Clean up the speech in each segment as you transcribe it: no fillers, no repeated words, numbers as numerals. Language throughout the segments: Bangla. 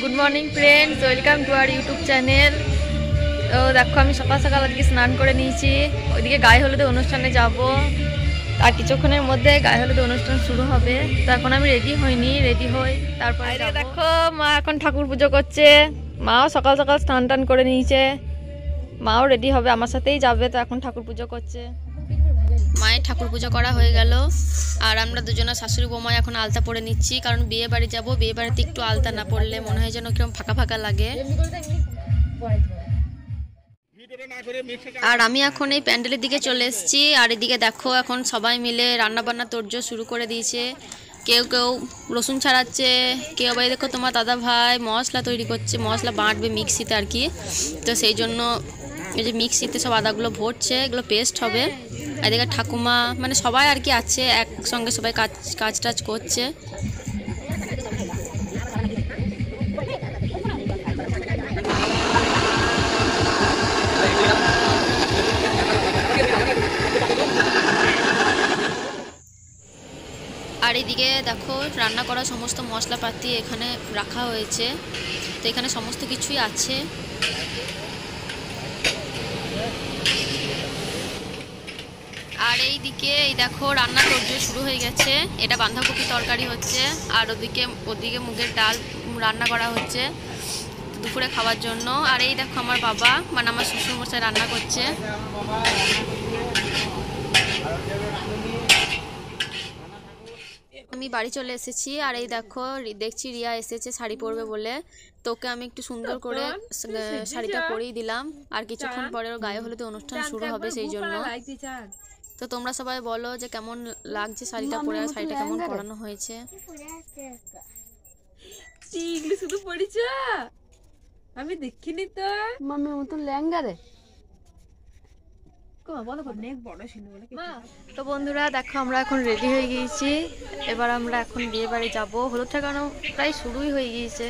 Good morning friends, welcome to our YouTube channel. তো দেখো আমি সকাল সকাল আজকে স্নান করে নিয়েছি, ওইদিকে গায়ে হলুদে অনুষ্ঠানে যাব। আর কিছুক্ষণের মধ্যে গায়ে হলুদে অনুষ্ঠান শুরু হবে। তো এখন আমি রেডি হইনি, রেডি হই তারপরে দেখো মা এখন ঠাকুর পুজো করছে। মাও সকাল সকাল স্নান টান করে নিয়েছে, মাও রেডি হবে, আমার সাথেই যাবে। তো এখন ঠাকুর পুজো করছে। মায়ের ঠাকুর পুজো করা হয়ে গেল, আর আমরা দুজনে শাশুড়ি বৌমা এখন আলতা পরে নিচ্ছি, কারণ বিয়ে বাড়ি যাবো। বিয়ে বাড়িতে একটু আলতা না পরলে মনে হয় যেন কিরকম ফাঁকা ফাঁকা লাগে। আর আমি এখন এই প্যান্ডেলের দিকে চলে এসেছি। আর এদিকে দেখো এখন সবাই মিলে রান্না বান্না তোড়জোড় শুরু করে দিয়েছে। কেউ কেউ রসুন ছাড়াচ্ছে, কেউ আবার দেখো তোমার দাদা ভাই মশলা তৈরি করছে, মশলা বাঁটবে মিক্সিতে আর কি। তো সেই জন্য এই যে মিক্সিতে সব আদাগুলো ভরছে, এগুলো পেস্ট হবে। এদিকে ঠাকুমা মানে সবাই আর কি আছে, একসঙ্গে সবাই কাজ টাজ করছে। আর এদিকে দেখো রান্না করা সমস্ত মশলাপাতি এখানে রাখা হয়েছে। তো এখানে সমস্ত কিছুই আছে। আর এইদিকে এই দেখো রান্না তোড়জোড় শুরু হয়ে গেছে। এটা বাঁধাকপি তরকারি হচ্ছে, আর ওদিকে মুগের ডাল রান্না করা হচ্ছে দুপুরে খাওয়ার জন্য। আর এই দেখো আমার বাবা মানে আমার শ্বশুরমশাই রান্না করছে। আমি বাড়ি চলে এসেছি, আর এই দেখো দেখছি রিয়া এসেছে শাড়ি পরবে বলে। তোকে আমি একটু সুন্দর করে শাড়িটা পরিয়ে দিলাম। আর কিছুক্ষণ পরে ওর গায়ে হলুদে অনুষ্ঠান শুরু হবে, সেই জন্য। তো তোমরা সবাই বলো যে কেমন লাগছে শাড়িটা পরে, আর শাড়িটা কেমন পরানো হয়েছে। শুধু পড়িছ, আমি দেখিনি তো। মাম্মির মতন লেহেঙ্গা রে। তো বন্ধুরা দেখো আমরা এখন রেডি হয়ে গিয়েছি। এবার আমরা এখন বিয়ে বাড়ি যাবো। হলুদ ঠেকানো প্রায় শুরুই হয়ে গিয়েছে,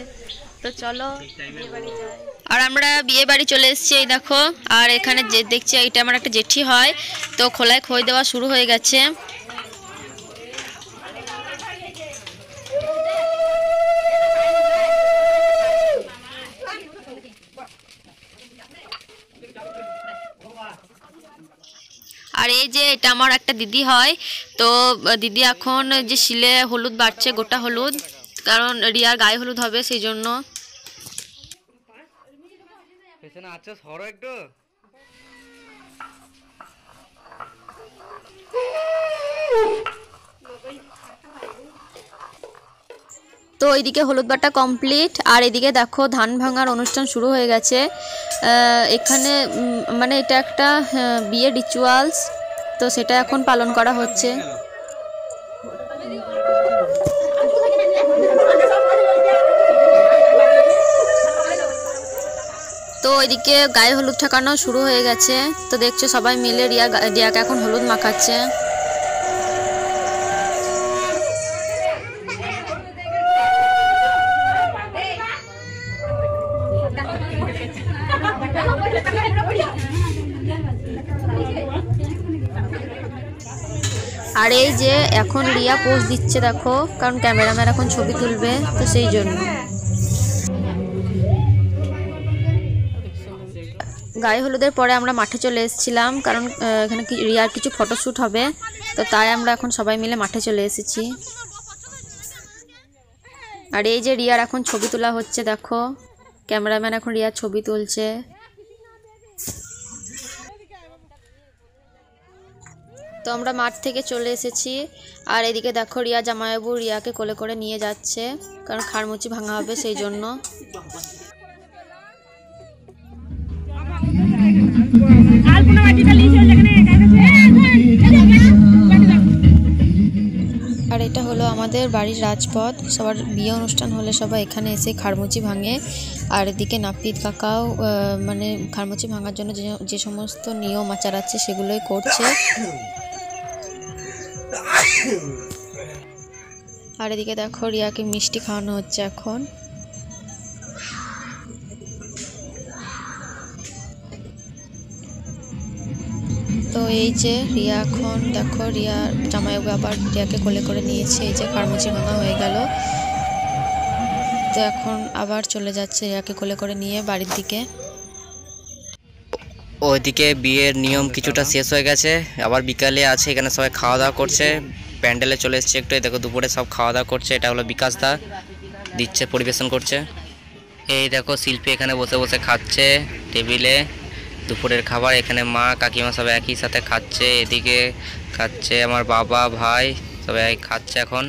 তো চলো বিয়ে বাড়ি যাই। আর আমরা বিয়ে বাড়ি চলে এসেছি, এই দেখো। আর এখানে যে দেখছি এইটা আমার একটা জেঠি হয়, তো খোলায় খই দেওয়া শুরু হয়ে গেছে। আর এই যে এটা আমার একটা দিদি হয়, তো দিদি এখন যে শিলে হলুদ বাড়ছে, গোটা হলুদ, কারণ রিয়ার গায়ে হলুদ হবে সেই জন্য। তো এইদিকে হলুদ বাটা কমপ্লিট, আর এদিকে দেখো ধান ভাঙার অনুষ্ঠান শুরু হয়ে গেছে। এখানে মানে এটা একটা বিয়ে রিচুয়ালস, তো সেটা এখন পালন করা হচ্ছে। তো এদিকে গায়ে হলুদ ঠেকানো শুরু হয়ে গেছে। তো দেখছো সবাই মিলে রিয়াকে এখন হলুদ মাখাচ্ছে। আর এই যে এখন রিয়া পোজ দিচ্ছে দেখো, কারণ ক্যামেরাম্যান এখন ছবি তুলবে, তো সেই জন্য। গায়ে হলুদের পরে আমরা মাঠে চলে এসেছিলাম, কারণ এখানে রিয়ার কিছু ফটোশ্যুট হবে, তো তাই আমরা এখন সবাই মিলে মাঠে চলে এসেছি। আর এই যে রিয়ার এখন ছবি তোলা হচ্ছে দেখো, ক্যামেরাম্যান এখন রিয়ার ছবি তুলছে। তো আমরা মাঠ থেকে চলে এসেছি, আর এদিকে দেখো রিয়া জামাইবাবু রিয়াকে কোলে করে নিয়ে যাচ্ছে, কারণ খাড়মুচি ভাঙা হবে সেই জন্য। আর এটা হলো আমাদের বাড়ির রাজপথ। সবার বিয়ে অনুষ্ঠান হলে সবাই এখানে এসে খাড়মুচি ভাঙে। আর এদিকে নাপিত কাকাও মানে খাড়মুচি ভাঙার জন্য যে সমস্ত নিয়ম আচার আছে সেগুলোই করছে। আর এদিকে দেখো রিয়াকে মিষ্টি খাওয়ানো হচ্ছে এখন। তো এই যে রিয়া এখন দেখো রিয়া জামাইবাবু আবার রিয়াকে কোলে করে নিয়েছে, এই যে খাড়মুচি ভাঙা হয়ে গেল। তো এখন আবার চলে যাচ্ছে রিয়াকে কোলে করে নিয়ে বাড়ির দিকে। ওইদিকে বিয়ের নিয়ম কিছুটা শেষ হয়ে গেছে, আবার বিকালে আছে, এখানে সবাই খাওয়া দাওয়া করছে। প্যান্ডেলে চলে এসছে একটু, এই দেখো দুপুরে সব খাওয়া দাওয়া করছে। এটা হলো বিকাশ দা দিচ্ছে, পরিবেশন করছে। এই দেখো শিল্পী এখানে বসে বসে খাচ্ছে টেবিলে দুপুরের খাবার। এখানে মা কাকিমা সবাই একই সাথে খাচ্ছে, এদিকে খাচ্ছে আমার বাবা ভাই সবাই খাচ্ছে এখন।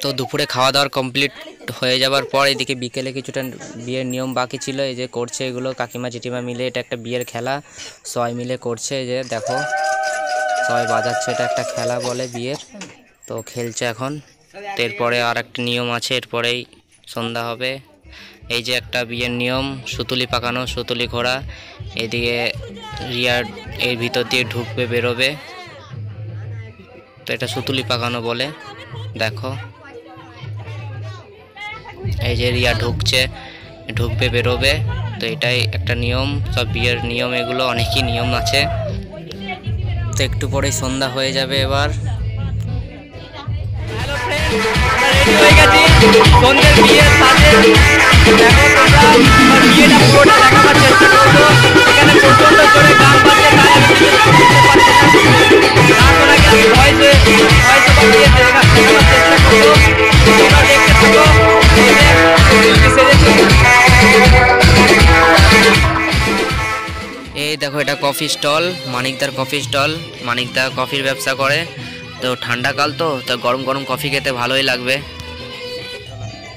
তো দুপুরে খাওয়া দাওয়ার কমপ্লিট হয়ে যাবার পর এদিকে বিকেলে কিছুটা বিয়ের নিয়ম বাকি ছিল, এই যে করছে এগুলো কাকিমা জেঠিমা মিলে। এটা একটা বিয়ের খেলা, সবাই মিলে করছে। এই যে দেখো সবাই বাজাচ্ছে, এটা একটা খেলা বলে বিয়ের, তো খেলছে এখন। তো এরপরে আর একটা নিয়ম আছে, এরপরেই সন্ধ্যা হবে। এই যে একটা বিয়ের নিয়ম, সুতুলি পাকানো, সুতুলি ঘোরা। এদিকে রিয়ার এর ভিতর দিয়ে ঢুকবে বেরোবে, তো এটা সুতুলি পাকানো বলে। দেখো এই যে রিয়া ঢুকছে, ঢুকবে বেরোবে, তো এটাই একটা নিয়ম। সব বিয়ের নিয়ম এগুলো, অনেকই নিয়ম আছে। তো একটু পরেই সন্ধ্যা হয়ে যাবে এবার। এই দেখো এটা কফি স্টল, মানিকদার কফি স্টল। মানিকদা কফির ব্যবসা করে, তো ঠান্ডাকাল তো গরম গরম কফি খেতে ভালোই লাগবে।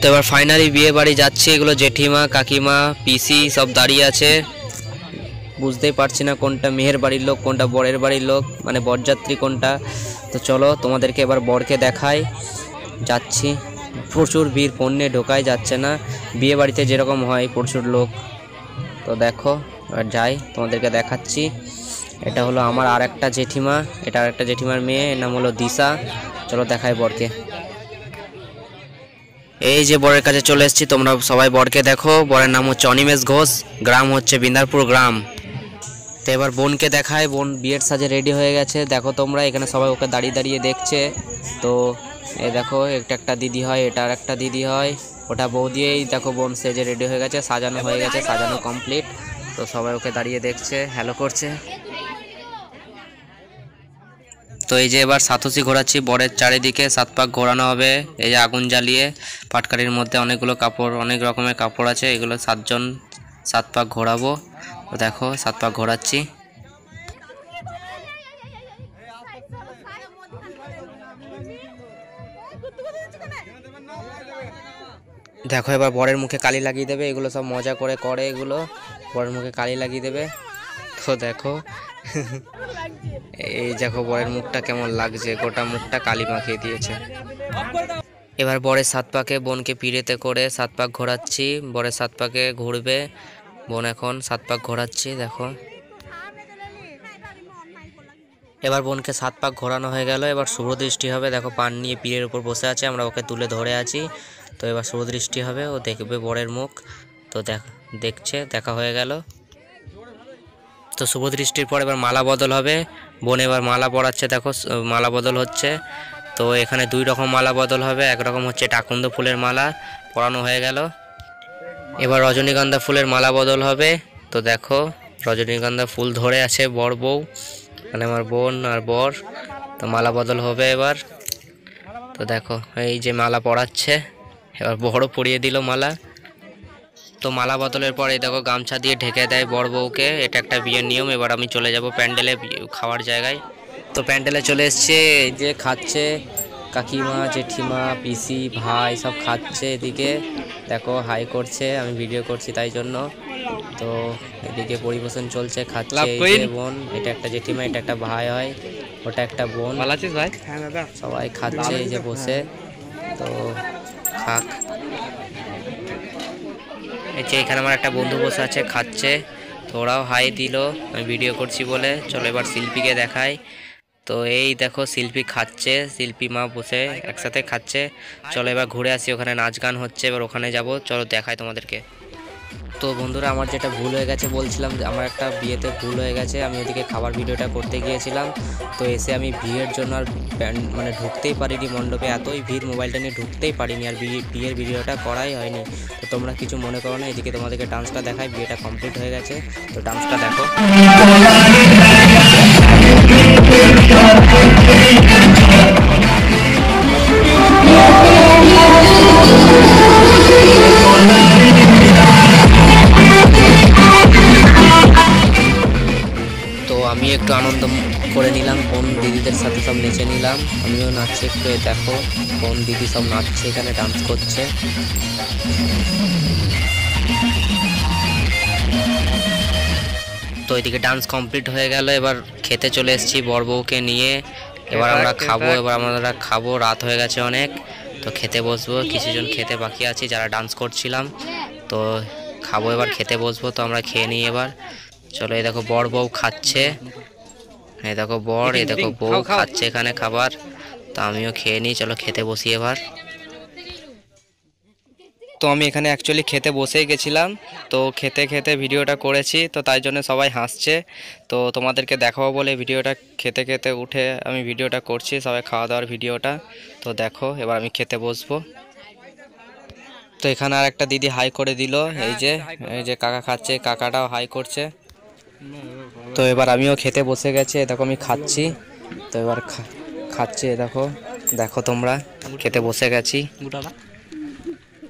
তো এবার ফাইনালি বিয়ে বাড়ি যাচ্ছে। এগুলো জেঠিমা কাকিমা পিসি সব দাঁড়িয়ে আছে, বুঝতেই পারছি না কোনটা মেয়ের বাড়ির লোক কোনটা বরের বাড়ির লোক, মানে বরযাত্রী কোনটা। তো চলো তোমাদেরকে এবার বরকে দেখাই। যাচ্ছি, প্রচুর ভিড়, পণ্যে ঢোকাই যাচ্ছে না। বিয়ে বাড়িতে যেরকম হয় প্রচুর লোক। তো দেখো এবার যাই, তোমাদেরকে দেখাচ্ছি। এটা হলো আমার আর একটা জেঠিমা, এটা আর একটা জেঠিমার মেয়ে, এর নাম হলো দিশা। চলো দেখাই বরকে। এই যে বরের কাছে চলে এসেছি, তোমরা সবাই বরকে দেখো। বরের নাম হচ্ছে অনিমেষ ঘোষ, গ্রাম হচ্ছে বিন্দারপুর গ্রাম। তো এবার বোনকে দেখায়, বোন বিয়ের সাজে রেডি হয়ে গেছে। দেখো তোমরা এখানে সবাই ওকে দাঁড়িয়ে দাঁড়িয়ে দেখছে। তো এই দেখো এটা একটা দিদি হয়, এটা আর একটা দিদি হয়, ওটা বৌদি। এই দেখো বোন সেজে রেডি হয়ে গেছে, সাজানো হয়ে গেছে, সাজানো কমপ্লিট। তো সবাই ওকে দাঁড়িয়ে দেখছে, হ্যালো করছে। তো এই যে এবার সাতসি ঘোরাচ্ছি, বরের চারিদিকে 7 পাক ঘোরানো হবে। এই যে আগুন জ্বালিয়ে পাটকারির মধ্যে অনেকগুলো কাপড়, অনেক রকমের কাপড় আছে, এগুলো 7 জন 7 পাক ঘোরাবো। তো দেখো 7 পাক ঘোরাচ্ছি। দেখো এবার বরের মুখে কালি লাগিয়ে দেবে, এগুলো সব মজা করে করে, এগুলো বরের মুখে কালি লাগিয়ে দেবে। তো দেখো এই দেখো বরের মুখটা কেমন লাগছে, গোটা মুখটা কালি মাখিয়ে দিয়েছে। এবার বরের 7 পাকে বোনকে পিড়েতে করে 7 পাক ঘোরাচ্ছি, বরের 7 পাকে ঘুরবে বোন। এখন 7 পাক ঘোরাচ্ছি দেখো। এবার বোনকে 7 পাক ঘোরানো হয়ে গেল, এবার শুভ দৃষ্টি হবে। দেখো পান নিয়ে পীরের উপর বসে আছে, আমরা ওকে তুলে ধরে আছি। তো এবার শুভ দৃষ্টি হবে, ও দেখবে বরের মুখ। তো দেখছে, দেখা হয়ে গেল। তো শুভ দৃষ্টির পর এবার মালা বদল হবে, বোন এবার মালা পরাচ্ছে। দেখো মালা বদল হচ্ছে। তো এখানে 2 রকম মালা বদল হবে, একরকম হচ্ছে টাকুন্দ ফুলের মালা পরানো হয়ে গেল। এবার রজনীগন্ধা ফুলের মালা বদল হবে। তো দেখো রজনীগন্ধা ফুল ধরে আছে বর বউ, মানে আমার বোন আর বর। তো মালা বদল হবে এবার। তো দেখো এই যে মালা পরাচ্ছে, এবার বড়ও পরিয়ে দিল মালা। তো মালা বদলের পর এই দেখো গামছা দিয়ে ঢেকে দেয় বর বউকে, এটা একটা বিয়ের নিয়ম। এবার আমি চলে যাব প্যান্ডেলে, খাওয়ার জায়গায়। তো প্যান্ডেলে চলে এসছে, এই যে খাচ্ছে কাকিমা জেঠিমা পিসি ভাই সব খাচ্ছে। এদিকে দেখো হাই করছে, আমি ভিডিও করছি তাই জন্য। তো এদিকে পরিবেশন চলছে, খাচ্ছে এই যে বোন, এটা একটা জেঠিমা, এটা একটা ভাই হয়, ওটা একটা বোন। ভালো আছিস ভাই? হ্যাঁ দাদা। সবাই খাচ্ছে এই যে বসে। তো খাক। এই যে এখানে আমার একটা বন্ধু বসে আছে, খাচ্ছে। তো ওরাও হাই দিল, আমি ভিডিও করছি বলে। চলো এবার শিল্পীকে দেখাই। তো এই দেখো শিল্পী খাচ্ছে, শিল্পী মা বসে একসাথে খাচ্ছে। চলো এবার ঘুরে আসি, ওখানে নাচ গান হচ্ছে, এবার ওখানে যাব। চলো দেখাই তোমাদেরকে। তো বন্ধুরা আমার যেটা ভুল হয়ে গেছে বলছিলাম যে আমার একটা বিয়েতে ভুল হয়ে গেছে, আমি ওদিকে খাবার ভিডিওটা করতে গিয়েছিলাম, তো এসে আমি ভিড়ের জন্য আর মানে ঢুকতেই পারিনি মণ্ডপে, এতই ভিড় মোবাইলটা নিয়ে ঢুকতেই পারিনি আর বিয়ের ভিডিওটা করাই হয়নি। তো তোমরা কিছু মনে করো না, এদিকে তোমাদেরকে ডান্সটা দেখাই, বিয়েটা কমপ্লিট হয়ে গেছে, তো ডান্সটা দেখো। তো আমি একটু আনন্দ করে নিলাম, বোন দিদিদের সাথে সব নেচে নিলাম, আমিও নাচছি একটু। দেখো বোন দিদি সব নাচছে, এখানে ডান্স করছে। তো এদিকে ডান্স কমপ্লিট হয়ে গেল, এবার খেতে চলে এসেছি বর বউকে নিয়ে, এবার আমরা খাবো, রাত হয়ে গেছে অনেক, তো খেতে বসবো। কিছুজন খেতে বাকি আছি যারা ডান্স করছিলাম, তো খাবো, এবার খেতে বসবো। তো আমরা খেয়ে নিই এবার, চলো। এই দেখো বর বউ খাচ্ছে, এই দেখো বর, এই দেখো বউ খাচ্ছে এখানে খাবার, তো আমিও খেয়ে নিই, চলো খেতে বসি এবার। তো আমি এখানে অ্যাকচুয়ালি খেতে বসেই গেছিলাম, তো খেতে খেতে ভিডিওটা করেছি, তো তাই জন্য সবাই হাসছে। তো তোমাদেরকে দেখাবো বলে ভিডিওটা খেতে খেতে উঠে আমি ভিডিওটা করছি, সবাই খাওয়া দাওয়ার ভিডিওটা। তো দেখো এবার আমি খেতে বসবো। তো এখানে আর একটা দিদি হাই করে দিল, এই যে কাকা খাচ্ছে, কাকাটাও হাই করছে। তো এবার আমিও খেতে বসে গেছি, দেখো আমি খাচ্ছি, তো এবার খাচ্ছি, দেখো তোমরা খেতে বসে গেছি।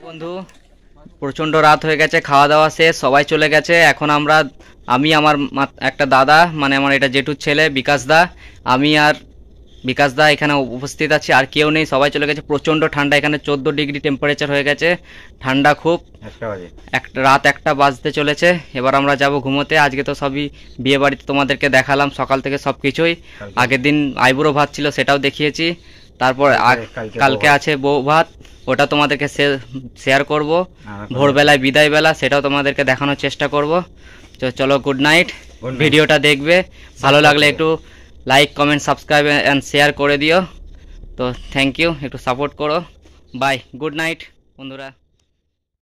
বন্ধু প্রচণ্ড রাত হয়ে গেছে, খাওয়া দাওয়া শেষ, সবাই চলে গেছে। এখন আমি আমার একটা দাদা, মানে আমার এটা জেঠুর ছেলে বিকাশ দা, আমি আর বিকাশ দা এখানে উপস্থিত আছি, আর কেউ নেই, সবাই চলে গেছে। প্রচণ্ড ঠান্ডা, এখানে 14 ডিগ্রি টেম্পারেচার হয়ে গেছে, ঠান্ডা খুব। রাত 1টা বাজতে চলেছে, এবার আমরা যাব ঘুমোতে। আজকে তো সবই বিয়ে বাড়িতে তোমাদেরকে দেখালাম সকাল থেকে সব কিছুই। আগের দিন আইবুড়ো ভাত ছিল, সেটাও দেখিয়েছি। তারপর কালকে আছে বউ ভাত, ওটা তোমাদেরকে শেয়ার করব। ভোরবেলায় বিদায় বেলা, সেটাও তোমাদেরকে দেখানোর চেষ্টা করব। তো চলো, গুড নাইট। ভিডিওটা দেখবে, ভালো লাগলে একটু like comment subscribe and share করে দিও। তো থ্যাংক ইউ, একটু সাপোর্ট করো। বাই, গুড নাইট বন্ধুরা।